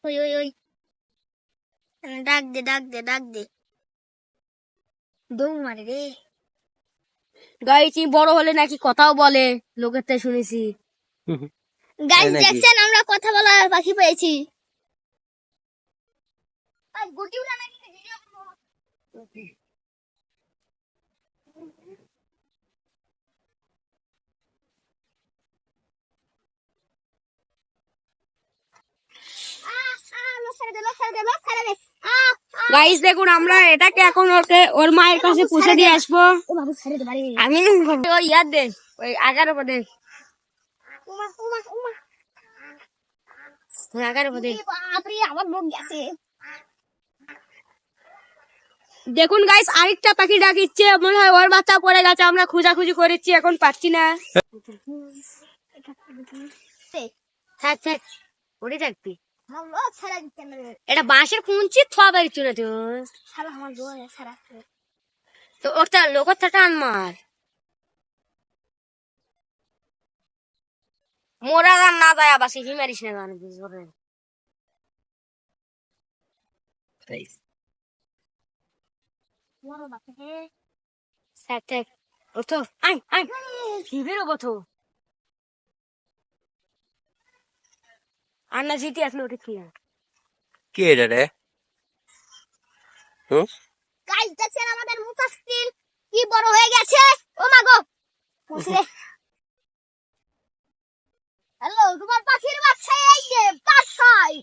ওই ওই ওই ডাক দে ডাক দে ডাক দে, দৌড় মারে রে। গাইছি বড় হলে নাকি কথাও বলে, লোকের থেকে শুনেছি। গাইস দেখছেন আমরা কথা বলার পাখি পেয়েছি। গুটি উড়া নাকি ভিডিও করব। গাইস দেখুন আমরা এটাকে এখন ওর মায়ের কাছে পুষে দিয়ে আসবো। আমি ওই ইয়ার দে, ওই 11 পদে 11 পদে। আমার মুখ গেছে। দেখুন গাইস আরেকটা পাখি ডাকিচ্ছে, মনে হয় ওর বাচ্চা পড়ে গেছে, আমরা খোঁজাখুঁজি করেছি, এখন পাচ্ছি না। থাক থাক ওরে থাকবি, এটা বাঁশের খুঁজছি থোয়া পারিচ্ছ না তো। তো ওটা লোকের থেকে টান মার, মোরা গান না যায় আবার শিখি মারিস না গান বুঝবে। থাক থাক ওঠো, আই আই কি বেরোবো তো। আর না জিতে আসলে ওটা কি কে এটা রে? গাইস দেখছেন আমাদের মুতাসকিন কি বড় হয়ে গেছে। ও মা গো, হ্যালো তোমার পাখির বাচ্চা এই যে বাসায়।